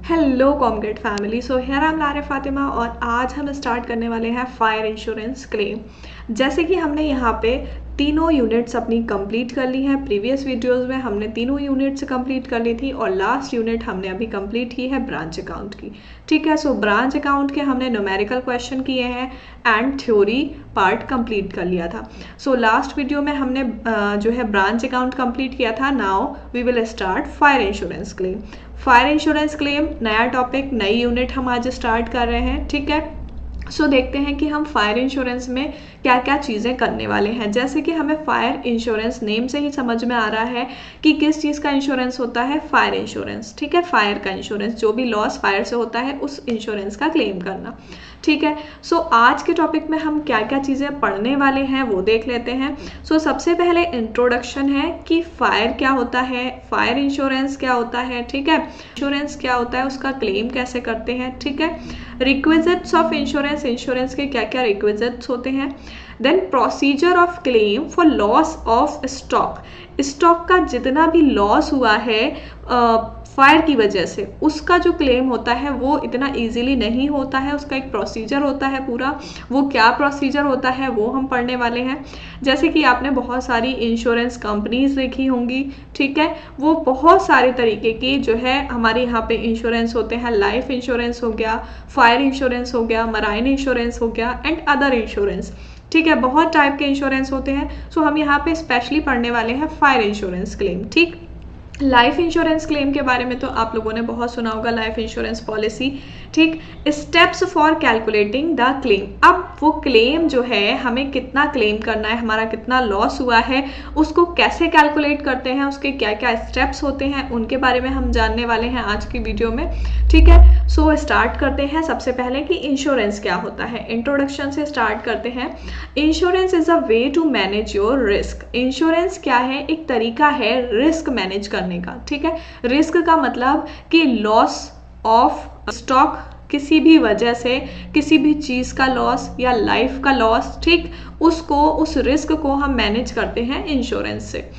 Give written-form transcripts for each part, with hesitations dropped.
Hello Comgate family. So here I am लारे फातिमा और आज हम स्टार्ट करने वाले हैं फायर इंश्योरेंस क्लेम। जैसे कि हमने यहाँ पे तीनों यूनिट्स अपनी कंप्लीट कर ली हैं। प्रीवियस वीडियोस में हमने तीनों यूनिट्स कंप्लीट कर ली थी और लास्ट यूनिट हमने अभी कंप्लीट की है ब्रांच अकाउंट की। ठीक है, सो ब्रांच अकाउंट के हमने न्यूमेरिकल क्वेश्चन किए हैं एंड थ्योरी पार्ट कंप्लीट कर लिया था। सो लास्ट वीडियो में हमने जो है ब्रांच अकाउंट कंप्लीट किया था। Now we will start fire insurance claim. Fire insurance claim नया टॉपिक, नई यूनिट हम आज स्टार्ट कर रहे हैं। ठीक है, सो देखते हैं कि हम फायर इंश्योरेंस में क्या क्या चीज़ें करने वाले हैं। जैसे कि हमें फायर इंश्योरेंस नेम से ही समझ में आ रहा है कि किस चीज़ का इंश्योरेंस होता है, फायर इंश्योरेंस। ठीक है, फायर का इंश्योरेंस, जो भी लॉस फायर से होता है उस इंश्योरेंस का क्लेम करना। ठीक है, सो आज के टॉपिक में हम क्या क्या चीज़ें पढ़ने वाले हैं वो देख लेते हैं। सो सबसे पहले इंट्रोडक्शन है कि फायर क्या होता है, फायर इंश्योरेंस क्या होता है। ठीक है, इंश्योरेंस क्या होता है, उसका क्लेम कैसे करते हैं। ठीक है, रिक्विजिट्स ऑफ इंश्योरेंस, इंश्योरेंस के क्या क्या रिक्विजिट्स होते हैं। Then procedure of claim for loss of stock, stock का जितना भी लॉस हुआ है फायर की वजह से, उसका जो क्लेम होता है वो इतना इजीली नहीं होता है, उसका एक प्रोसीजर होता है पूरा। वो क्या प्रोसीजर होता है वो हम पढ़ने वाले हैं। जैसे कि आपने बहुत सारी इंश्योरेंस कंपनीज देखी होंगी। ठीक है, वो बहुत सारे तरीके की जो है हमारे यहाँ पे इंश्योरेंस होते हैं। लाइफ इंश्योरेंस हो गया, फायर इंश्योरेंस हो गया, मराइन इंश्योरेंस हो गया एंड अदर इंश्योरेंस। ठीक है, बहुत टाइप के इंश्योरेंस होते हैं। सो हम यहाँ पे स्पेशली पढ़ने वाले हैं फायर इंश्योरेंस क्लेम। ठीक, लाइफ इंश्योरेंस क्लेम के बारे में तो आप लोगों ने बहुत सुना होगा, लाइफ इंश्योरेंस पॉलिसी। ठीक, steps for calculating the claim, अब वो क्लेम जो है हमें कितना क्लेम करना है, हमारा कितना लॉस हुआ है, उसको कैसे कैलकुलेट करते हैं, उसके क्या क्या स्टेप्स होते हैं, उनके बारे में हम जानने वाले हैं आज की वीडियो में। ठीक है, सो स्टार्ट करते हैं सबसे पहले कि इंश्योरेंस क्या होता है। इंट्रोडक्शन से स्टार्ट करते हैं। Insurance is a way to manage your risk. Insurance क्या है, एक तरीका है रिस्क मैनेज करने का। ठीक है, रिस्क का मतलब कि लॉस ऑफ स्टॉक, किसी भी वजह से किसी भी चीज का लॉस या लाइफ का लॉस, ठीक, उसको, उस रिस्क को हम मैनेज करते हैं इंश्योरेंस से।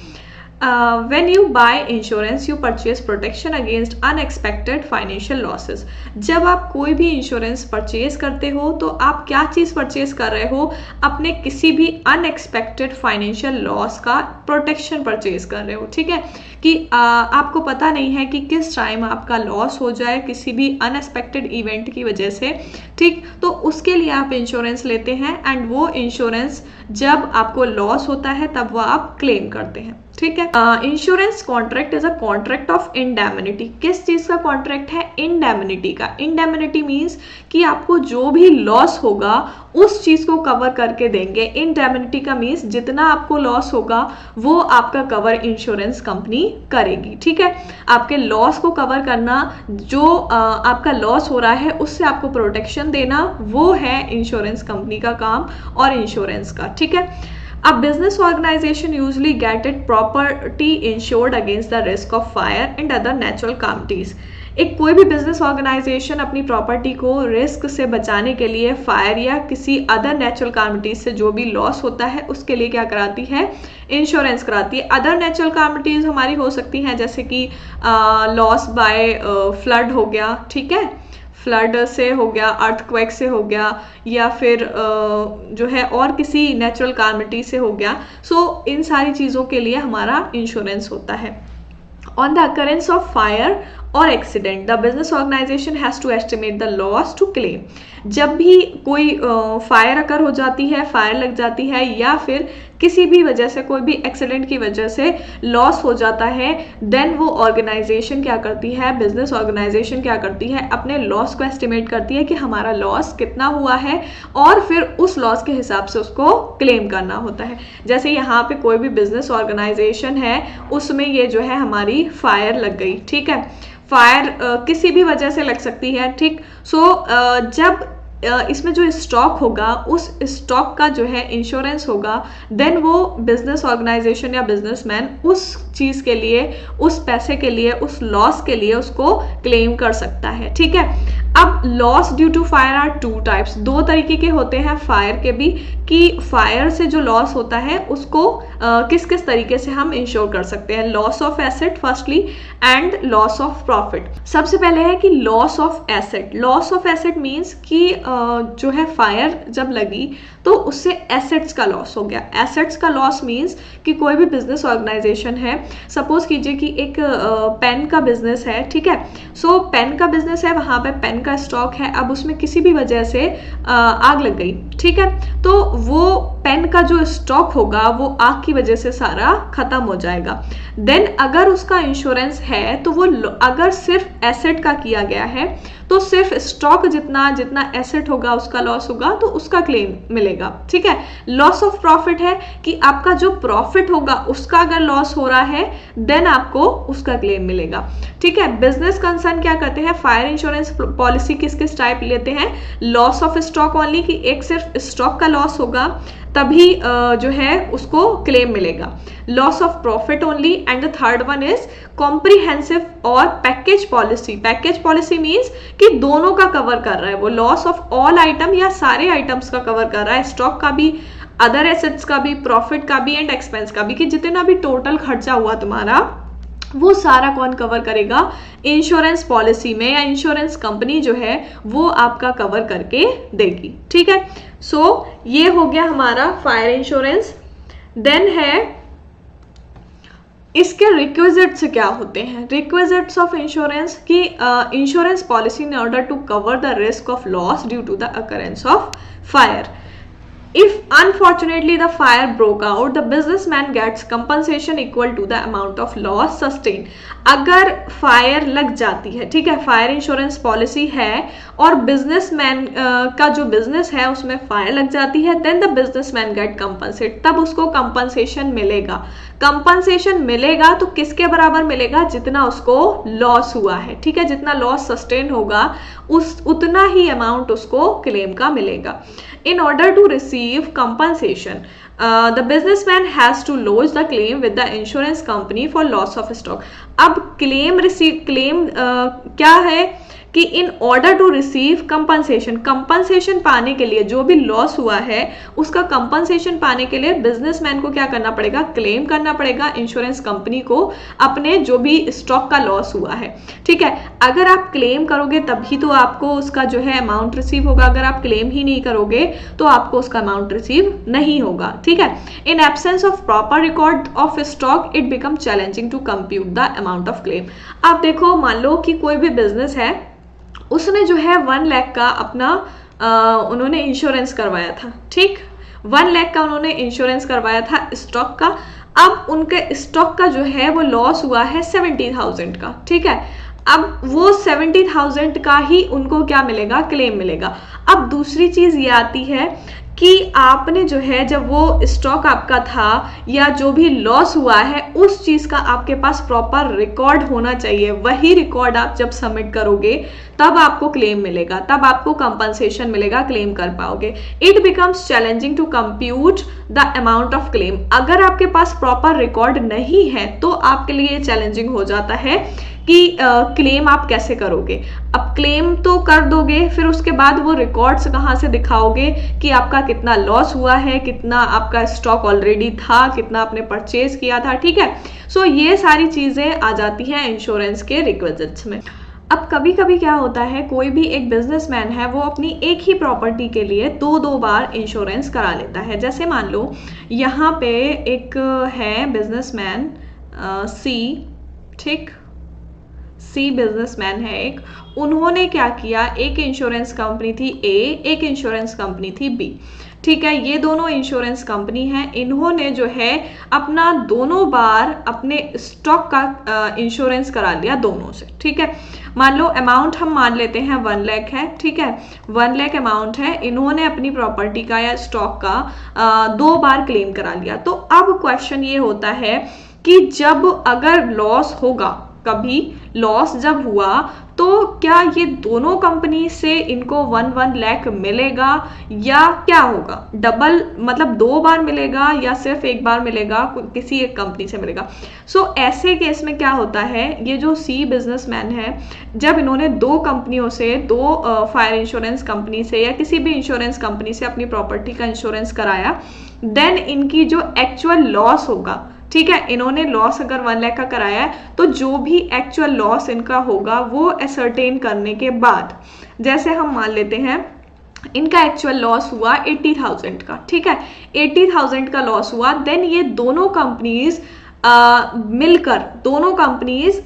When you buy insurance, you purchase protection against unexpected financial losses. जब आप कोई भी इंश्योरेंस परचेज करते हो तो आप क्या चीज़ परचेज कर रहे हो, अपने किसी भी अनएक्सपेक्टेड फाइनेंशियल लॉस का प्रोटेक्शन परचेज कर रहे हो। ठीक है, कि आपको पता नहीं है कि किस टाइम आपका लॉस हो जाए किसी भी अनएक्सपेक्टेड इवेंट की वजह से। ठीक, तो उसके लिए आप इंश्योरेंस लेते हैं एंड वो इंश्योरेंस जब आपको लॉस होता है तब वो आप क्लेम करते हैं। ठीक है, insurance contract is a contract of indemnity. किस चीज का कॉन्ट्रैक्ट है, इंडेमनिटी का। इंडेमनिटी मीन्स कि आपको जो भी लॉस होगा उस चीज को कवर करके देंगे। इंडेमनिटी का मीन्स जितना आपको लॉस होगा वो आपका कवर इंश्योरेंस कंपनी करेगी। ठीक है, आपके लॉस को कवर करना, जो आपका लॉस हो रहा है उससे आपको प्रोटेक्शन देना, वो है इंश्योरेंस कंपनी का काम और इंश्योरेंस का। ठीक है, a business organization usually get its property insured against the risk of fire and other natural calamities. एक कोई भी बिजनेस ऑर्गेनाइजेशन अपनी प्रॉपर्टी को रिस्क से बचाने के लिए फायर या किसी अदर नेचुरल कैलामिटीज से जो भी लॉस होता है उसके लिए क्या कराती है, इंश्योरेंस कराती है। अदर नेचुरल कैलामिटीज हमारी हो सकती हैं जैसे कि लॉस बाय फ्लड हो गया। ठीक है, फ्लड से हो गया, अर्थक्वेक से हो गया, या फिर जो है और किसी नेचुरल कैलामिटी से हो गया। सो इन सारी चीज़ों के लिए हमारा इंश्योरेंस होता है। On the occurrence of fire or accident the business organisation has to estimate the loss to claim. जब भी कोई फायर अकर हो जाती है, फायर लग जाती है, या फिर किसी भी वजह से, कोई भी एक्सीडेंट की वजह से लॉस हो जाता है, देन वो ऑर्गेनाइजेशन क्या करती है, बिजनेस ऑर्गेनाइजेशन क्या करती है, अपने लॉस को एस्टिमेट करती है कि हमारा लॉस कितना हुआ है और फिर उस लॉस के हिसाब से उसको क्लेम करना होता है। जैसे यहाँ पे कोई भी बिजनेस ऑर्गेनाइजेशन है, उसमें ये जो है हमारी फायर लग गई। ठीक है, फायर किसी भी वजह से लग सकती है। ठीक, सो जब इसमें जो स्टॉक होगा उस स्टॉक का जो है इंश्योरेंस होगा, देन वो बिजनेस ऑर्गेनाइजेशन या बिजनेसमैन उस चीज के लिए, उस पैसे के लिए, उस लॉस के लिए उसको क्लेम कर सकता है। ठीक है, अब loss due to fire are two types, दो तरीके के होते हैं फायर के भी, कि फायर से जो लॉस होता है उसको किस किस तरीके से हम इंश्योर कर सकते हैं। Loss of asset firstly and loss of profit. सबसे पहले है कि loss of asset. Loss of asset means कि जो है फायर जब लगी तो उससे एसेट्स का लॉस हो गया। एसेट्स का लॉस मीन्स कि कोई भी बिजनेस ऑर्गेनाइजेशन है, सपोज कीजिए कि एक पेन का बिजनेस है, ठीक है, सो पेन का बिजनेस है, वहां पे पेन का स्टॉक है, अब उसमें किसी भी वजह से आग लग गई, ठीक है, तो वो पेन का जो स्टॉक होगा वो आग की वजह से सारा खत्म हो जाएगा। देन अगर उसका इंश्योरेंस है तो वो अगर सिर्फ एसेट का किया गया है तो सिर्फ स्टॉक जितना जितना एसेट होगा उसका लॉस होगा तो उसका क्लेम मिलेगा। ठीक है, लॉस ऑफ प्रॉफिट है कि आपका जो प्रॉफिट होगा उसका अगर लॉस हो रहा है देन आपको उसका क्लेम मिलेगा। ठीक है, बिजनेस कंसर्न क्या करते हैं, फायर इंश्योरेंस पॉलिसी किस किस टाइप लेते हैं, लॉस ऑफ स्टॉक ओनली, कि एक सिर्फ स्टॉक का लॉस होगा तभी जो है उसको क्लेम मिलेगा। Loss of profit only, and the third one is comprehensive or package policy. Package policy means कि दोनों का कवर कर रहा है, वो लॉस ऑफ ऑल आइटम या सारे आइटम्स का कवर कर रहा है, स्टॉक का भी, अदर एसेट्स का भी, प्रॉफिट का भी एंड एक्सपेंस का भी, कि जितना भी टोटल खर्चा हुआ तुम्हारा वो सारा कौन कवर करेगा, इंश्योरेंस पॉलिसी में, या इंश्योरेंस कंपनी जो है वो आपका कवर करके देगी। ठीक है, सो ये हो गया हमारा फायर इंश्योरेंस। देन है इसके रिक्विजिट्स क्या होते हैं। रिक्विजिट्स ऑफ इंश्योरेंस की insurance policy in order to cover the risk of loss due to the occurrence of fire. If unfortunately the fire broke out, the businessman gets compensation equal to the amount of loss sustained. अगर fire लग जाती है, ठीक है, fire insurance policy है और businessman का जो बिजनेस है उसमें फायर लग जाती है, then the businessman get compensate, तब उसको कंपनसेशन मिलेगा। कंपनसेशन मिलेगा तो किसके बराबर मिलेगा, जितना उसको लॉस हुआ है, ठीक है, जितना लॉस सस्टेन होगा उतना ही अमाउंट उसको क्लेम का मिलेगा। In order to receive compensation, the businessman has to lodge the claim with the insurance company for loss of stock. अब claim क्या है कि in order to receive compensation, compensation पाने के लिए, जो भी लॉस हुआ है उसका कंपनसेशन पाने के लिए बिजनेसमैन को क्या करना पड़ेगा, क्लेम करना पड़ेगा इंश्योरेंस कंपनी को अपने जो भी स्टॉक का लॉस हुआ है। ठीक है, अगर आप क्लेम करोगे तभी तो आपको उसका जो है अमाउंट रिसीव होगा, अगर आप क्लेम ही नहीं करोगे तो आपको उसका अमाउंट रिसीव नहीं होगा। ठीक है, in absence of proper record of stock it become challenging to compute the amount of claim. आप देखो, मान लो कि कोई भी बिजनेस है, उसने जो है 1 लाख का अपना उन्होंने इंश्योरेंस करवाया था, ठीक, 1 लाख का उन्होंने इंश्योरेंस करवाया था स्टॉक का। अब उनके स्टॉक का जो है वो लॉस हुआ है 70,000 का, ठीक है, अब वो 70,000 का ही उनको क्या मिलेगा, क्लेम मिलेगा। अब दूसरी चीज ये आती है कि आपने जो है जब वो स्टॉक आपका था या जो भी लॉस हुआ है उस चीज का आपके पास प्रॉपर रिकॉर्ड होना चाहिए, वही रिकॉर्ड आप जब सबमिट करोगे तब आपको क्लेम मिलेगा, तब आपको कंपनसेशन मिलेगा, क्लेम कर पाओगे। It becomes challenging to compute the amount of claim. अगर आपके पास प्रॉपर रिकॉर्ड नहीं है तो आपके लिए चैलेंजिंग हो जाता है कि क्लेम आप कैसे करोगे। अब क्लेम तो कर दोगे, फिर उसके बाद वो रिकॉर्ड्स कहाँ से दिखाओगे कि आपका कितना लॉस हुआ है, कितना आपका स्टॉक ऑलरेडी था, कितना आपने परचेज किया था। ठीक है, सो ये सारी चीजें आ जाती हैं इंश्योरेंस के रिक्विजिट्स में। अब कभी कभी क्या होता है, कोई भी एक बिजनेसमैन है वो अपनी एक ही प्रॉपर्टी के लिए दो बार इंश्योरेंस करा लेता है। जैसे मान लो यहाँ पे एक है बिजनेसमैन सी, ठीक, सी बिजनेसमैन है एक, उन्होंने क्या किया, एक इंश्योरेंस कंपनी थी ए, एक इंश्योरेंस कंपनी थी बी। ठीक है, ये दोनों इंश्योरेंस कंपनी हैं, इन्होंने जो है अपना दोनों बार अपने स्टॉक का इंश्योरेंस करा लिया दोनों से। ठीक है, मान लो अमाउंट हम मान लेते हैं 1 लाख है, ठीक है, 1 लाख अमाउंट है, इन्होंने अपनी प्रॉपर्टी का या स्टॉक का 2 बार क्लेम करा लिया। तो अब क्वेश्चन ये होता है कि जब अगर लॉस होगा, कभी लॉस जब हुआ तो क्या ये दोनों कंपनी से इनको 1 लाख मिलेगा या क्या होगा, डबल मतलब 2 बार मिलेगा या सिर्फ 1 बार मिलेगा, किसी एक कंपनी से मिलेगा। सो ऐसे केस में क्या होता है, ये जो सी बिजनेसमैन है, जब इन्होंने 2 कंपनियों से, 2 फायर इंश्योरेंस कंपनी से या किसी भी इंश्योरेंस कंपनी से अपनी प्रॉपर्टी का इंश्योरेंस कराया, देन इनकी जो एक्चुअल लॉस होगा, ठीक है, इन्होंने लॉस अगर 1 लाख का कराया है तो जो भी एक्चुअल लॉस इनका होगा वो असर्टेन करने के बाद, जैसे हम मान लेते हैं इनका एक्चुअल लॉस हुआ 80,000 का, ठीक है, 80,000 का लॉस हुआ, देन ये दोनों कंपनीज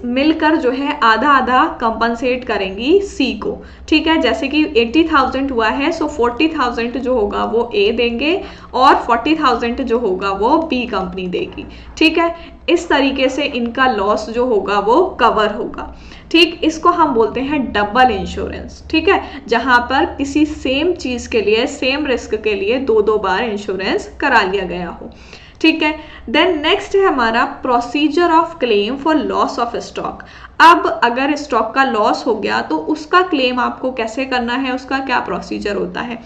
मिलकर जो है आधा आधा कंपनसेट करेंगी सी को, ठीक है। जैसे कि 80,000 हुआ है, सो 40,000 जो होगा वो ए देंगे और 40,000 जो होगा वो बी कंपनी देगी, ठीक है। इस तरीके से इनका लॉस जो होगा वो कवर होगा, ठीक। इसको हम बोलते हैं डबल इंश्योरेंस, ठीक है, जहां पर किसी सेम चीज के लिए, सेम रिस्क के लिए 2 बार इंश्योरेंस करा लिया गया हो, ठीक है। देन नेक्स्ट है हमारा procedure of claim for loss of stock. अब अगर स्टॉक का लॉस हो गया तो उसका क्लेम आपको कैसे करना है, उसका क्या प्रोसीजर होता है।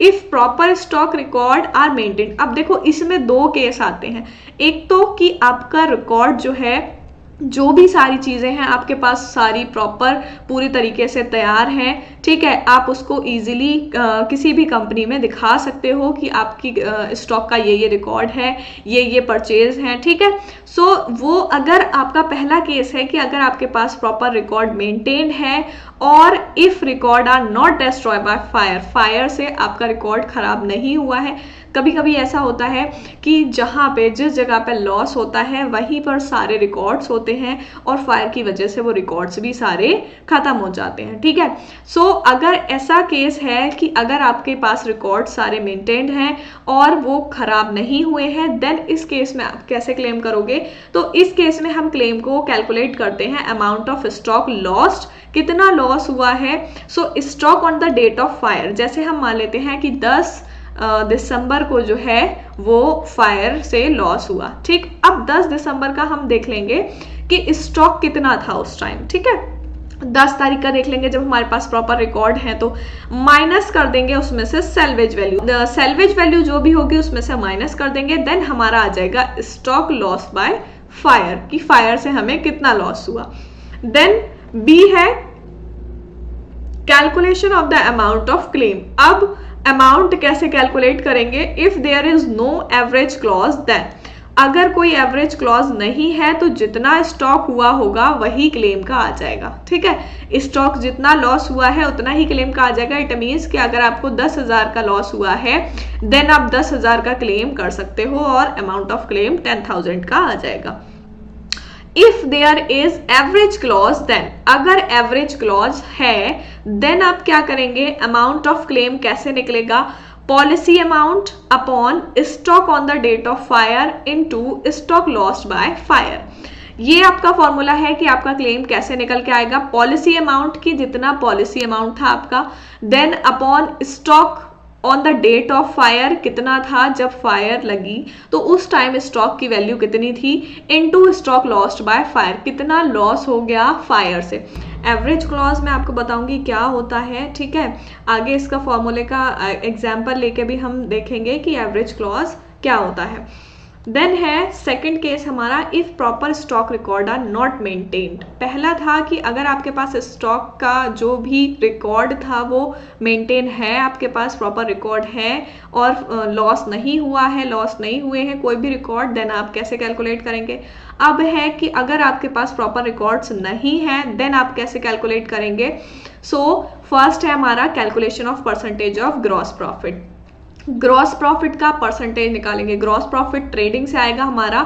If proper stock record are maintain, अब देखो इसमें 2 केस आते हैं, एक तो कि आपका रिकॉर्ड जो है, जो भी सारी चीजें हैं आपके पास सारी प्रॉपर पूरी तरीके से तैयार हैं, ठीक है, आप उसको इजीली किसी भी कंपनी में दिखा सकते हो कि आपकी स्टॉक का ये रिकॉर्ड है, ये परचेज हैं, ठीक है। सो वो अगर आपका पहला केस है कि अगर आपके पास प्रॉपर रिकॉर्ड मेंटेन है और if record are not destroy by fire, fire से आपका रिकॉर्ड खराब नहीं हुआ है। कभी कभी ऐसा होता है कि जहाँ पे जिस जगह पे लॉस होता है वहीं पर सारे रिकॉर्ड्स होते हैं और फायर की वजह से वो रिकॉर्ड्स भी सारे खत्म हो जाते हैं, ठीक है। सो अगर ऐसा केस है कि अगर आपके पास रिकॉर्ड सारे मेंटेन्ड हैं और वो खराब नहीं हुए हैं, देन इस केस में आप कैसे क्लेम करोगे, तो इस केस में हम क्लेम को कैलकुलेट करते हैं अमाउंट ऑफ स्टॉक लॉस्ट, कितना लॉस हुआ है। So stock on the date of fire, जैसे हम मान लेते हैं कि 10 दिसंबर को जो है वो फायर से लॉस हुआ, ठीक। अब 10 दिसंबर का हम देख लेंगे कि स्टॉक कितना था उस टाइम, ठीक है। 10 तारीख का देख लेंगे जब हमारे पास प्रॉपर रिकॉर्ड है, तो माइनस कर देंगे उसमें से सेल्वेज वैल्यू, सेल्वेज वैल्यू जो भी होगी उसमें से माइनस कर देंगे, देन हमारा आ जाएगा स्टॉक लॉस बाय फायर, कि फायर से हमें कितना लॉस हुआ। देन बी है calculation of the amount of claim. अब अमाउंट कैसे कैलकुलेट करेंगे, if there is no average clause, then अगर कोई एवरेज क्लॉज नहीं है तो जितना स्टॉक हुआ होगा वही क्लेम का आ जाएगा, ठीक है। स्टॉक जितना लॉस हुआ है उतना ही क्लेम का आ जाएगा। इट मीन्स कि अगर आपको 10,000 का लॉस हुआ है देन आप 10,000 का क्लेम कर सकते हो और अमाउंट ऑफ क्लेम 10,000 का आ जाएगा। If there is average clause, then अगर एवरेज क्लॉज है देन आप क्या करेंगे, अमाउंट ऑफ क्लेम कैसे निकलेगा, policy amount upon stock on the date of fire into stock lost by fire. ये आपका फॉर्मूला है कि आपका क्लेम कैसे निकल के आएगा, पॉलिसी अमाउंट की जितना पॉलिसी अमाउंट था आपका, then upon stock on the date of fire कितना था जब फायर लगी तो उस टाइम स्टॉक की वैल्यू कितनी थी, into stock lost by fire, कितना लॉस हो गया फायर से। एवरेज क्लॉज मैं आपको बताऊंगी क्या होता है, ठीक है। आगे इसका फॉर्मूले का एग्जाम्पल लेके भी हम देखेंगे कि एवरेज क्लॉज क्या होता है। देन है सेकंड केस हमारा, if proper stock record are not maintained. पहला था कि अगर आपके पास स्टॉक का जो भी रिकॉर्ड था वो मेंटेन है, आपके पास प्रॉपर रिकॉर्ड है और लॉस नहीं हुआ है, लॉस नहीं हुए हैं कोई भी रिकॉर्ड, देन आप कैसे कैलकुलेट करेंगे। अब है कि अगर आपके पास प्रॉपर रिकॉर्ड्स नहीं है देन आप कैसे कैलकुलेट करेंगे। सो फर्स्ट है हमारा calculation of percentage of gross profit. Gross profit का परसेंटेज निकालेंगे, ग्रॉस प्रॉफिट ट्रेडिंग से आएगा हमारा,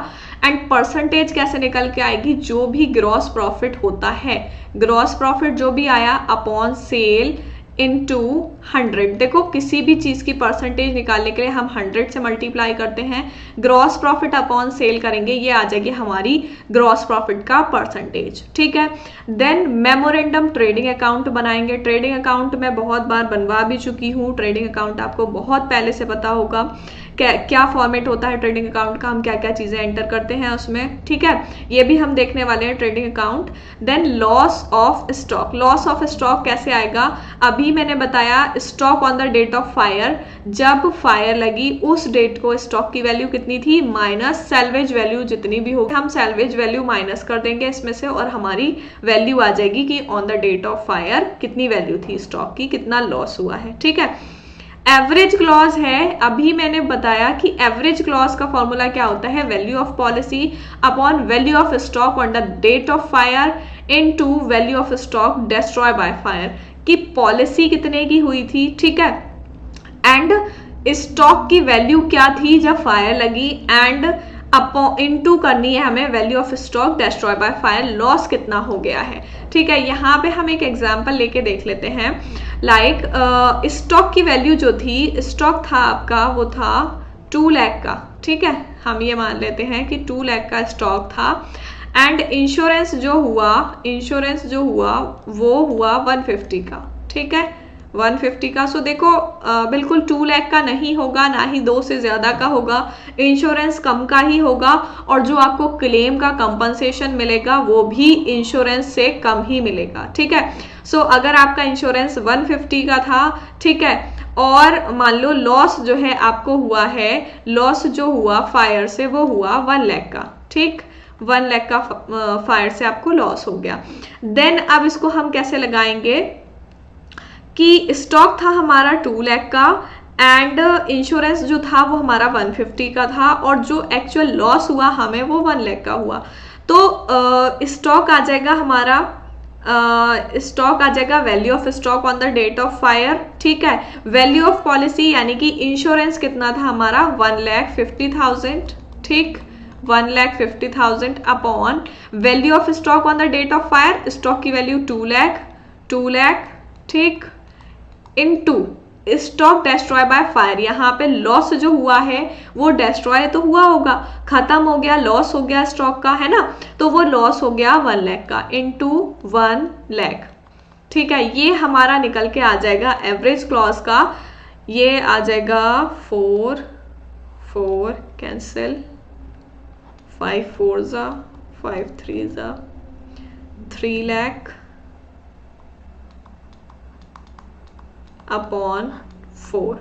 एंड परसेंटेज कैसे निकल के आएगी, जो भी ग्रॉस प्रॉफिट होता है, ग्रॉस प्रॉफिट जो भी आया अपॉन सेल इनटू 100। देखो किसी भी चीज की परसेंटेज निकालने के लिए हम 100 से मल्टीप्लाई करते हैं, ग्रॉस प्रॉफिट अपॉन सेल करेंगे, ये आ जाएगी हमारी ग्रॉस प्रॉफिट का परसेंटेज, ठीक है। देन मेमोरेंडम ट्रेडिंग अकाउंट बनाएंगे। ट्रेडिंग अकाउंट मैं बहुत बार बनवा भी चुकी हूँ, ट्रेडिंग अकाउंट आपको बहुत पहले से पता होगा क्या फॉर्मेट होता है ट्रेडिंग अकाउंट का, हम क्या क्या चीजें एंटर करते हैं उसमें, ठीक है, ये भी हम देखने वाले हैं trading account. Then loss of stock, loss of stock कैसे आएगा, अभी मैंने बताया stock on the date of fire, जब फायर लगी उस डेट को स्टॉक की वैल्यू कितनी थी माइनस सैल्वेज वैल्यू जितनी भी होगी, हम सैल्वेज वैल्यू माइनस कर देंगे इसमें से और हमारी वैल्यू आ जाएगी कि on the date of fire कितनी वैल्यू थी स्टॉक की, कितना लॉस हुआ है, ठीक है। एवरेज क्लॉज है, अभी मैंने बताया कि एवरेज क्लॉज का फॉर्मूला क्या होता है, value of policy upon value of stock on the date of fire into value of stock destroy by fire, कि पॉलिसी कितने की हुई थी, ठीक है, एंड स्टॉक की वैल्यू क्या थी जब फायर लगी, एंड अपॉन इनटू करनी है हमें value of stock destroy by fire, loss कितना हो गया है, ठीक है। यहाँ पे हम एक एग्जांपल लेके देख लेते हैं, लाइक स्टॉक की वैल्यू जो थी, स्टॉक था आपका वो था 2 लाख का, ठीक है, हम ये मान लेते हैं कि 2 लाख का स्टॉक था, एंड इंश्योरेंस जो हुआ वो हुआ 150 का, ठीक है, 150 का। सो देखो बिल्कुल 2 लाख का नहीं होगा, ना ही 2 से ज्यादा का होगा, इंश्योरेंस कम का ही होगा, और जो आपको क्लेम का कंपनसेशन मिलेगा वो भी इंश्योरेंस से कम ही मिलेगा, ठीक है। सो अगर आपका इंश्योरेंस 150 का था, ठीक है, और मान लो लॉस जो है आपको हुआ है, लॉस जो हुआ फायर से वो हुआ 1 लाख का, ठीक, 1 लाख का फायर से आपको लॉस हो गया। देन अब इसको हम कैसे लगाएंगे कि स्टॉक था हमारा 2 लाख का एंड इंश्योरेंस जो था वो हमारा 150 का था, और जो एक्चुअल लॉस हुआ हमें वो 1 लाख का हुआ, तो स्टॉक आ जाएगा हमारा स्टॉक आ जाएगा value of stock on the date of fire, ठीक है, वैल्यू ऑफ पॉलिसी यानी कि इंश्योरेंस कितना था हमारा 1,50,000, ठीक, 1,50,000 upon value of stock on the date of fire, stock की वैल्यू 2 लाख, ठीक, into stock destroy by fire, यहाँ पे लॉस जो हुआ है वो डिस्ट्रॉय तो हुआ होगा, खत्म हो गया, लॉस हो गया स्टॉक का, है ना, तो वो लॉस हो गया 1 लाख का इनटू 1 लाख, ठीक है। ये हमारा निकल के आ जाएगा एवरेज क्लॉज का, ये आ जाएगा 4 कैंसिल, 5 4 जा 5 3 जा 3 लाख अपॉन 4,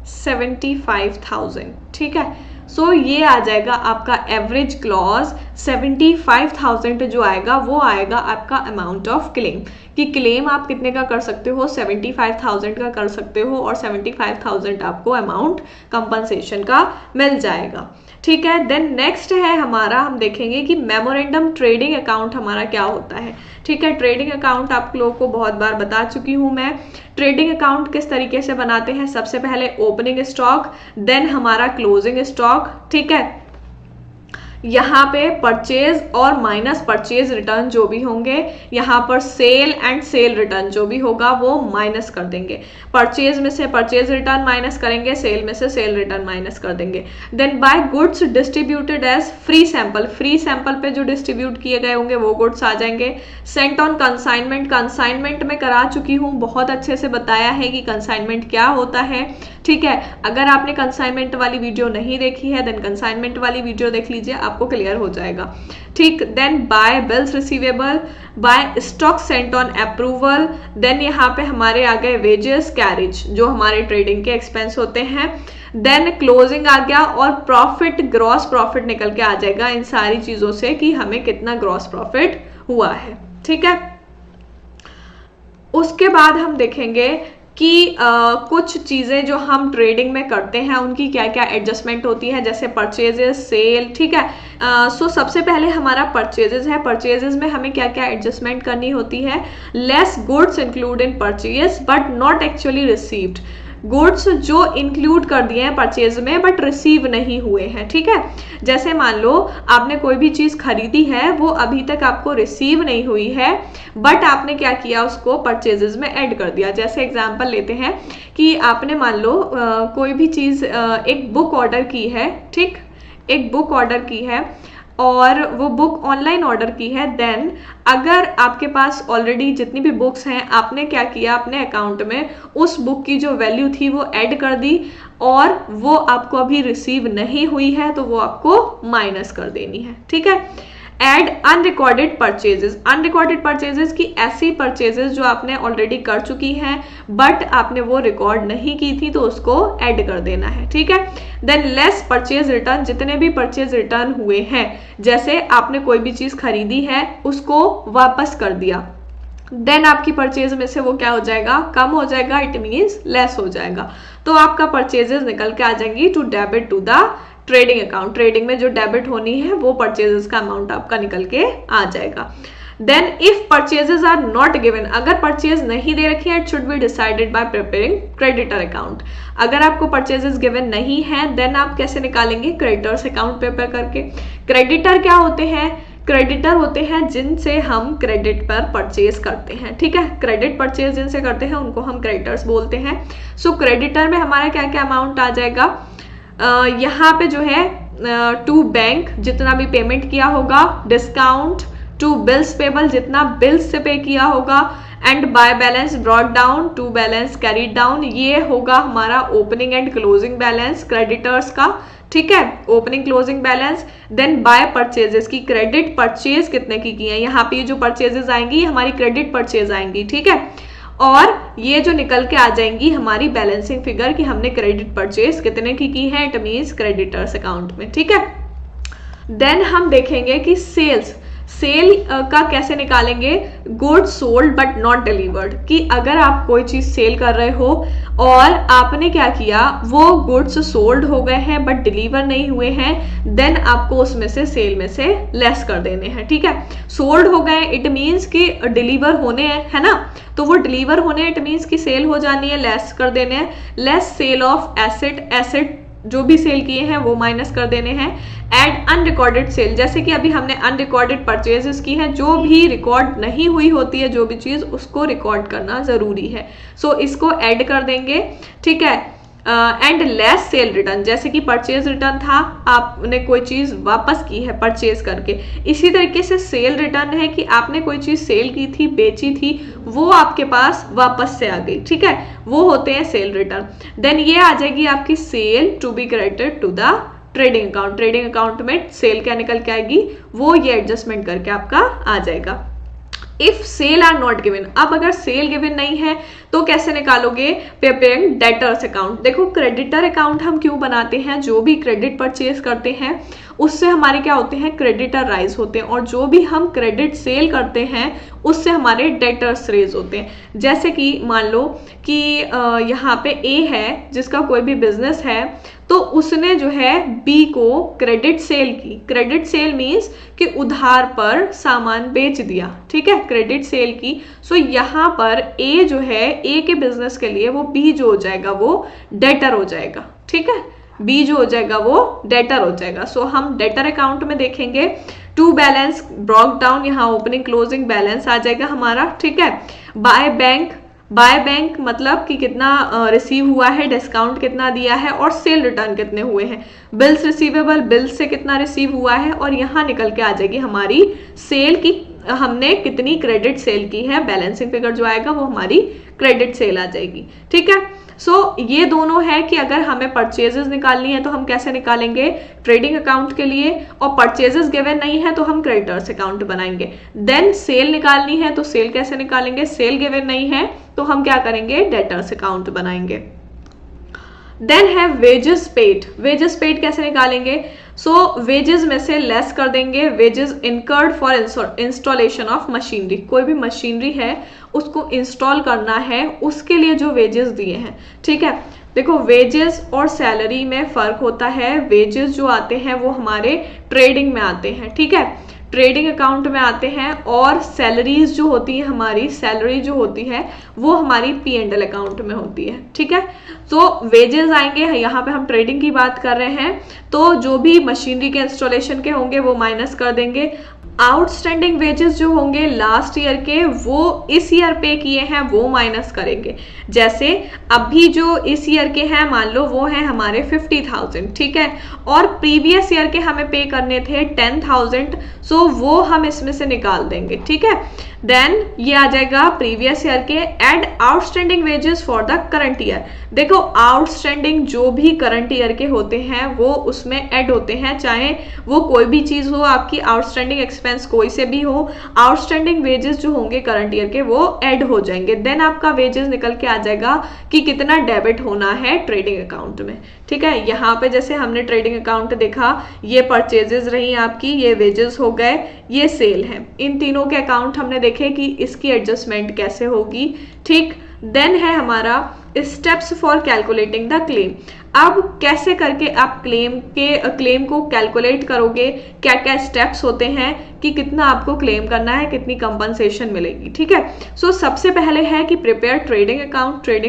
$75,000, ठीक है। सो ये आ जाएगा आपका एवरेज क्लॉज 75,000 जो आएगा वो आएगा आपका अमाउंट ऑफ क्लेम, कि क्लेम आप कितने का कर सकते हो, 75,000 का कर सकते हो, और 75,000 आपको अमाउंट कंपनसेशन का मिल जाएगा, ठीक है। देन नेक्स्ट है हमारा, हम देखेंगे कि मेमोरेंडम ट्रेडिंग अकाउंट हमारा क्या होता है, ठीक है। ट्रेडिंग अकाउंट आप लोगों को बहुत बार बता चुकी हूं मैं, ट्रेडिंग अकाउंट किस तरीके से बनाते हैं, सबसे पहले ओपनिंग स्टॉक, देन हमारा क्लोजिंग स्टॉक, ठीक है, यहाँ पे परचेज और माइनस परचेज रिटर्न जो भी होंगे, यहाँ पर सेल एंड सेल रिटर्न जो भी होगा वो माइनस कर देंगे, परचेज में से परचेज रिटर्न माइनस करेंगे, सेल में से सेल रिटर्न माइनस कर देंगे। Then by goods distributed as free sample पे जो डिस्ट्रीब्यूट किए गए होंगे वो गुड्स आ जाएंगे। सेंट ऑन कंसाइनमेंट में करा चुकी हूँ, बहुत अच्छे से बताया है कि कंसाइनमेंट क्या होता है, ठीक है। अगर आपने कंसाइनमेंट वाली वीडियो नहीं देखी है देन कंसाइनमेंट वाली वीडियो देख लीजिए, आपको क्लियर हो जाएगा, ठीक। Then by bills receivable, by stock sent on approval, then यहाँ पे हमारे आ गए वेजेस कैरेज जो हमारे ट्रेडिंग के एक्सपेंस होते हैं, देन क्लोजिंग आ गया, और प्रॉफिट ग्रॉस प्रॉफिट निकल के आ जाएगा इन सारी चीजों से कि हमें कितना ग्रॉस प्रॉफिट हुआ है, ठीक है। उसके बाद हम देखेंगे कि कुछ चीजें जो हम ट्रेडिंग में करते हैं उनकी क्या क्या एडजस्टमेंट होती है, जैसे परचेजेस, सेल, ठीक है। सो सबसे पहले हमारा परचेजेस है, परचेजेस में हमें क्या क्या एडजस्टमेंट करनी होती है, less goods include in purchase but not actually received, goods जो इंक्लूड कर दिए हैं परचेज में बट रिसीव नहीं हुए हैं, ठीक है। जैसे मान लो आपने कोई भी चीज खरीदी है, वो अभी तक आपको रिसीव नहीं हुई है, बट आपने क्या किया, उसको परचेजेस में ऐड कर दिया। जैसे एग्जांपल लेते हैं कि आपने मान लो कोई भी चीज, एक बुक ऑर्डर की है, ठीक, एक बुक ऑर्डर की है और वो बुक ऑनलाइन ऑर्डर की है, देन अगर आपके पास ऑलरेडी जितनी भी बुक्स हैं, आपने क्या किया, अपने अकाउंट में उस बुक की जो वैल्यू थी वो ऐड कर दी और वो आपको अभी रिसीव नहीं हुई है तो वो आपको माइनस कर देनी है। ठीक है। Add unrecorded purchases, unrecorded purchases की ऐसी परचेजेस जो आपने ऑलरेडी कर चुकी हैं बट आपने वो रिकॉर्ड नहीं की थी तो उसको ऐड कर देना है। ठीक है। देन लेस परचेज रिटर्न, जितने भी परचेज रिटर्न हुए हैं, जैसे आपने कोई भी चीज खरीदी है उसको वापस कर दिया, देन आपकी परचेज में से वो क्या हो जाएगा, कम हो जाएगा, इट मीन्स लेस हो जाएगा। तो आपका परचेजेस निकल के आ जाएंगी to debit to the trading account. Trading में जो डेबिट होनी है वो परचेजेस का अमाउंट आपका निकल के आ जाएगा। Then if purchases are not given, अगर परचेज नहीं दे रखी है, it should be decided by preparing creditor account. अगर आपको परचेजेस गिवन नहीं है देन आप कैसे निकालेंगे, क्रेडिटर्स अकाउंट प्रिपेयर करके। क्रेडिटर क्या होते हैं, क्रेडिटर होते हैं जिनसे हम क्रेडिट पर परचेज करते हैं। ठीक है। क्रेडिट परचेज जिनसे करते हैं उनको हम क्रेडिटर्स बोलते हैं। सो क्रेडिटर में हमारा क्या क्या अमाउंट आ जाएगा, यहाँ पे जो है टू बैंक जितना भी पेमेंट किया होगा, डिस्काउंट टू बिल्स पेबल जितना बिल्स से पे किया होगा, and by balance brought down to balance carried down, ये होगा हमारा opening and closing balance creditors का। ठीक है। Opening closing balance. Then by purchases की क्रेडिट परचेज कितने की है, यहाँ पे जो परचेजेस आएंगी हमारी क्रेडिट परचेज आएंगी। ठीक है। और ये जो निकल के आ जाएंगी हमारी बैलेंसिंग फिगर कि हमने क्रेडिट परचेज कितने की है, इट मीन्स क्रेडिटर्स अकाउंट में। ठीक है। देन हम देखेंगे कि सेल्स, सेल का कैसे निकालेंगे, goods sold but not delivered, कि अगर आप कोई चीज सेल कर रहे हो और आपने क्या किया, वो गुड्स सोल्ड हो गए हैं बट डिलीवर नहीं हुए हैं, देन आपको उसमें से सेल में से लेस कर देने हैं। ठीक है। सोल्ड हो गए इट मीन्स कि डिलीवर होने हैं, है ना, तो वो डिलीवर होने इट मीन्स कि सेल हो जानी है, लेस कर देने हैं। Less sale of asset, asset जो भी सेल किए हैं वो माइनस कर देने हैं। एड अनरिकॉर्डेड सेल, जैसे कि अभी हमने अनरिकॉर्डेड परचेजेस की है, जो भी रिकॉर्ड नहीं हुई होती है जो भी चीज, उसको रिकॉर्ड करना जरूरी है। सो इसको ऐड कर देंगे। ठीक है। एंड लेस सेल रिटर्न, जैसे कि परचेज रिटर्न था, आपने कोई चीज वापस की है परचेज करके, इसी तरीके से सेल रिटर्न है कि आपने कोई चीज सेल की थी, बेची थी, वो आपके पास वापस से आ गई। ठीक है। वो होते हैं सेल रिटर्न। देन ये आ जाएगी आपकी sale to be credited to the trading account. Trading account में सेल क्या निकल के आएगी, वो ये एडजस्टमेंट करके आपका आ जाएगा। If sale are not given, अब अगर सेल गिवन नहीं है तो कैसे निकालोगे, प्रिपेयरिंग डेटर्स अकाउंट। देखो क्रेडिटर अकाउंट हम क्यों बनाते हैं, जो भी क्रेडिट परचेज करते हैं उससे हमारे क्या होते हैं, क्रेडिटर राइज होते हैं, और जो भी हम क्रेडिट सेल करते हैं उससे हमारे डेटर्स रेज होते हैं। जैसे कि मान लो कि यहाँ पे ए है जिसका कोई भी बिजनेस है, तो उसने जो है बी को क्रेडिट सेल की। क्रेडिट सेल मीन्स कि उधार पर सामान बेच दिया। ठीक है। क्रेडिट सेल की। सो यहाँ पर ए जो है, ए के बिजनेस के लिए वो बी जो हो जाएगा वो डेटर हो जाएगा। ठीक है। बी जो हो जाएगा वो डेटर हो जाएगा। सो हम डेटर अकाउंट में देखेंगे टू बैलेंस ब्रॉक डाउन, यहाँ ओपनिंग क्लोजिंग बैलेंस आ जाएगा हमारा। ठीक है। बाय बैंक, बाय बैंक मतलब कि कितना रिसीव हुआ है, डिस्काउंट कितना दिया है, और सेल रिटर्न कितने हुए हैं। बिल्स रिसीवेबल, बिल्स से कितना रिसीव हुआ है, और यहाँ निकल के आ जाएगी हमारी सेल की, हमने कितनी क्रेडिट सेल की है। बैलेंसिंग फिगर जो आएगा वो हमारी क्रेडिट सेल आ जाएगी। ठीक है। सो ये दोनों है कि अगर हमें परचेजेस निकालनी है तो हम कैसे निकालेंगे, ट्रेडिंग अकाउंट के लिए, और परचेजेस गिवन नहीं है तो हम क्रेडिटर्स अकाउंट बनाएंगे। देन सेल निकालनी है तो सेल कैसे निकालेंगे, सेल गिवन नहीं है तो हम क्या करेंगे, डेटर्स अकाउंट बनाएंगे। देन है वेजेस पेड। वेजेस पेड कैसे निकालेंगे, सो वेजेस में से लेस कर देंगे wages incurred for installation of machinery. कोई भी मशीनरी है उसको इंस्टॉल करना है, उसके लिए जो वेजेस दिए हैं। ठीक है। देखो वेजेस और सैलरी में फर्क होता है। वेजेस जो आते हैं वो हमारे ट्रेडिंग में आते हैं। ठीक है। ट्रेडिंग अकाउंट में आते हैं, और सैलरीज जो होती है, हमारी सैलरी जो होती है वो हमारी P&L अकाउंट में होती है। ठीक है, तो वेजेस आएंगे, यहाँ पे हम ट्रेडिंग की बात कर रहे हैं, तो जो भी मशीनरी के इंस्टॉलेशन के होंगे वो माइनस कर देंगे। आउटस्टैंडिंग वेजेस जो होंगे लास्ट ईयर के वो इस ईयर पे किए हैं वो माइनस करेंगे। जैसे अभी जो इस ईयर के हैं मान लो वो हैं हमारे 50,000, ठीक है, और प्रीवियस ईयर के हमें पे करने थे 10,000, सो वो हम इसमें से निकाल देंगे। ठीक है, देन ये आ जाएगा प्रीवियस ईयर के add outstanding wages for the current year. देखो आउटस्टैंडिंग जो भी करंट ईयर के होते हैं वो उसमें ऐड होते हैं, चाहे वो कोई भी चीज हो, आपकी आउटस्टैंडिंग एक्सपेंस कोई से भी हो, आउटस्टैंडिंग वेजेस जो होंगे करंट ईयर के वो ऐड हो जाएंगे। देन आपका वेजेस निकल के आ जाएगा कि कितना डेबिट होना है ट्रेडिंग अकाउंट में। ठीक है, यहाँ पे जैसे हमने ट्रेडिंग अकाउंट देखा, ये परचेजेस रही आपकी, ये वेजेस हो गए, ये सेल है, इन तीनों के अकाउंट हमने देखे कि इसकी एडजस्टमेंट कैसे होगी। ठीक, देन है हमारा steps for calculating the claim. अब कैसे करके आप क्लेम को कैलकुलेट करोगे, क्या क्या स्टेप्स होते हैं कि कितना आपको क्लेम करना है, कितनी कंपनसेशन मिलेगी। ठीक है, सो सबसे पहले है कि प्रिपेयर ट्रेडिंग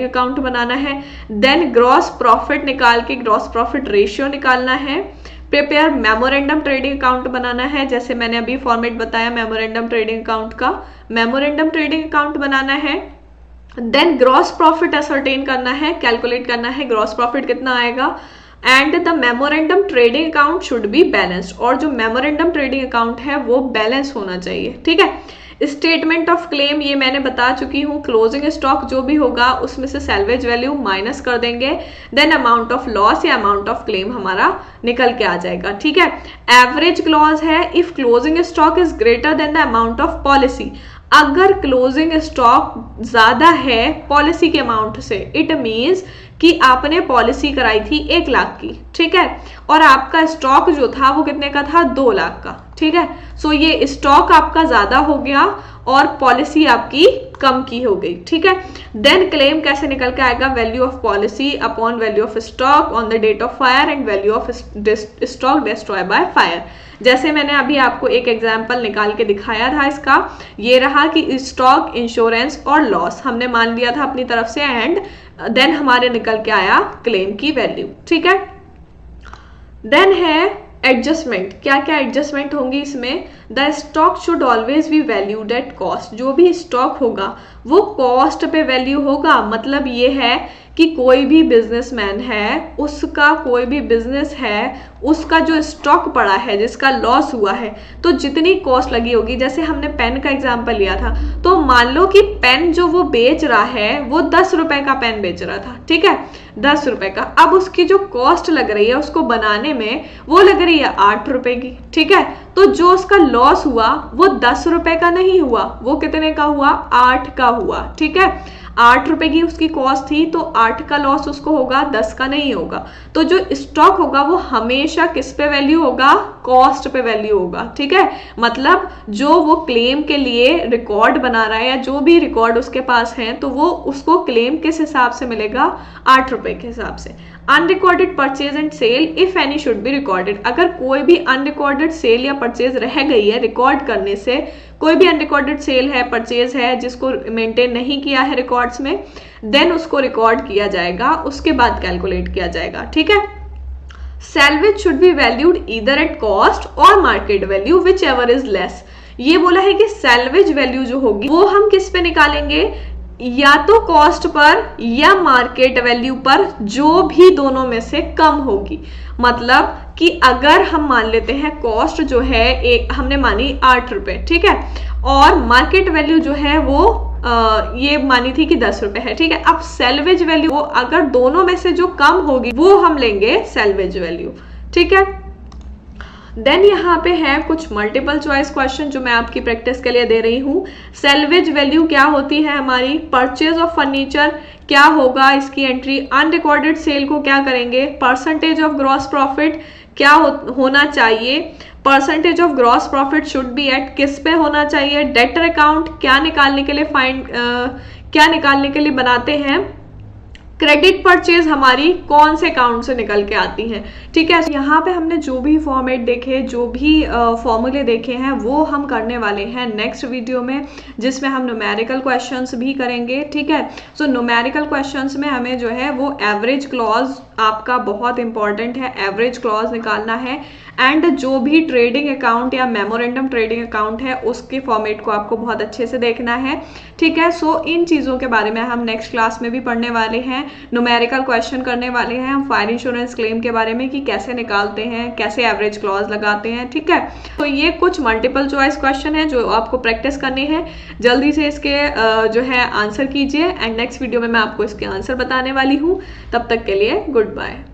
अकाउंट बनाना है। देन ग्रॉस प्रॉफिट निकाल के ग्रॉस प्रॉफिट रेशियो निकालना है। प्रिपेयर मेमोरेंडम ट्रेडिंग अकाउंट बनाना है, जैसे मैंने अभी फॉर्मेट बताया मेमोरेंडम ट्रेडिंग अकाउंट का, मेमोरेंडम ट्रेडिंग अकाउंट बनाना है। देन ग्रॉस प्रॉफिट असरटेन करना है, कैलकुलेट करना है ग्रॉस प्रॉफिट कितना आएगा। And the memorandum trading account should be balanced, और जो मेमोरेंडम ट्रेडिंग अकाउंट है वो बैलेंस होना चाहिए। ठीक है, स्टेटमेंट ऑफ क्लेम ये मैंने बता चुकी हूँ, क्लोजिंग स्टॉक जो भी होगा उसमें से सैल्वेज वैल्यू माइनस कर देंगे। देन अमाउंट ऑफ लॉस या अमाउंट ऑफ क्लेम हमारा निकल के आ जाएगा। ठीक है, एवरेज क्लॉज है if closing stock is greater than the amount of policy. अगर क्लोजिंग स्टॉक ज्यादा है पॉलिसी के अमाउंट से, इट मीन्स कि आपने पॉलिसी कराई थी 1 लाख की, ठीक है, और आपका स्टॉक जो था वो कितने का था, 2 लाख का। ठीक है, सो ये स्टॉक आपका ज्यादा हो गया और पॉलिसी आपकी कम की हो गई। ठीक है, देन क्लेम कैसे निकल के आएगा, value of policy upon value of stock on the date of fire and value of stock destroy by fire. जैसे मैंने अभी आपको एक एग्जाम्पल निकाल के दिखाया था इसका, ये रहा कि स्टॉक, इंश्योरेंस और लॉस हमने मान लिया था अपनी तरफ से, एंड देन हमारे निकल के आया क्लेम की वैल्यू। ठीक है, देन है एडजस्टमेंट, क्या क्या एडजस्टमेंट होंगी इसमें। The stock should always be valued at cost, जो भी स्टॉक होगा वो कॉस्ट पे वैल्यू होगा। मतलब ये है कि कोई भी बिजनेसमैन है, उसका कोई भी बिजनेस है, उसका जो स्टॉक पड़ा है, जिसका लॉस हुआ है, तो जितनी कॉस्ट लगी होगी, जैसे हमने पेन का एग्जांपल लिया था, तो मान लो कि पेन जो वो बेच रहा है वो 10 रुपए का पेन बेच रहा था। ठीक है, 10 रुपए का, अब उसकी जो कॉस्ट लग रही है उसको बनाने में वो लग रही है 8 रुपए की। ठीक है, तो जो उसका लॉस हुआ वो 10 रुपए का नहीं हुआ, वो कितने का हुआ, 8 का हुआ। ठीक है, 8 रुपए की उसकी कॉस्ट थी, तो 8 का लॉस उसको होगा, 10 का नहीं होगा। तो जो स्टॉक होगा वो हमेशा किस पे वैल्यू होगा, कॉस्ट पे वैल्यू होगा। ठीक है, मतलब जो वो क्लेम के लिए रिकॉर्ड बना रहा है या जो भी रिकॉर्ड उसके पास है, तो वो उसको क्लेम किस हिसाब से मिलेगा, 8 रुपए के हिसाब से। Unrecorded purchase and sale if any should be recorded, अगर कोई भी अनरिकॉर्डेड सेल या परचेज रह गई है रिकॉर्ड करने से, कोई भी अनरिकॉर्डेड सेल है, परचेज है जिसको मेंटेन नहीं किया है रिकॉर्ड्स में, देन उसको रिकॉर्ड किया जाएगा, उसके बाद कैलकुलेट किया जाएगा। ठीक है, salvage should be valued either at cost or market value whichever is less. ये बोला है कि सैल्वेज वैल्यू जो होगी वो हम किस पे निकालेंगे, या तो कॉस्ट पर या मार्केट वैल्यू पर, जो भी दोनों में से कम होगी। मतलब कि अगर हम मान लेते हैं कॉस्ट जो है एक हमने मानी 8 रुपए, ठीक है, और मार्केट वैल्यू जो है वो ये मानी थी कि 10 रुपए है। ठीक है, अब सैल्वेज वैल्यू अगर दोनों में से जो कम होगी वो हम लेंगे सैल्वेज वैल्यू। ठीक है, देन यहाँ पे है कुछ मल्टीपल चॉइस क्वेश्चन जो मैं आपकी प्रैक्टिस के लिए दे रही हूँ। सैल्वेज वैल्यू क्या होती है हमारी, परचेज ऑफ फर्नीचर क्या होगा इसकी एंट्री, अनरिकॉर्डेड सेल को क्या करेंगे, परसेंटेज ऑफ ग्रॉस प्रॉफिट क्या होना चाहिए, percentage of gross profit should be at किस पे होना चाहिए, डेटर अकाउंट क्या निकालने के लिए क्या निकालने के लिए बनाते हैं, क्रेडिट परचेज हमारी कौन से अकाउंट से निकल के आती है। ठीक है, यहाँ पे हमने जो भी फॉर्मेट देखे, जो भी फॉर्मूले देखे हैं, वो हम करने वाले हैं नेक्स्ट वीडियो में, जिसमें हम न्यूमेरिकल क्वेश्चंस भी करेंगे। ठीक है, सो न्यूमेरिकल क्वेश्चंस में हमें जो है वो एवरेज क्लॉज आपका बहुत इंपॉर्टेंट है, एवरेज क्लॉज निकालना है। एंड जो भी ट्रेडिंग अकाउंट या मेमोरेंडम ट्रेडिंग अकाउंट है उसके फॉर्मेट को आपको बहुत अच्छे से देखना है। ठीक है, सो इन चीज़ों के बारे में हम नेक्स्ट क्लास में भी पढ़ने वाले हैं, न्यूमेरिकल क्वेश्चन करने वाले हैं हम फायर इंश्योरेंस क्लेम के बारे में कि कैसे निकालते हैं, कैसे एवरेज क्लॉज लगाते हैं। ठीक है, तो ये कुछ मल्टीपल चॉइस क्वेश्चन है जो आपको प्रैक्टिस करनी है। जल्दी से इसके जो है आंसर कीजिए एंड नेक्स्ट वीडियो में मैं आपको इसके आंसर बताने वाली हूँ। तब तक के लिए गुड बाय।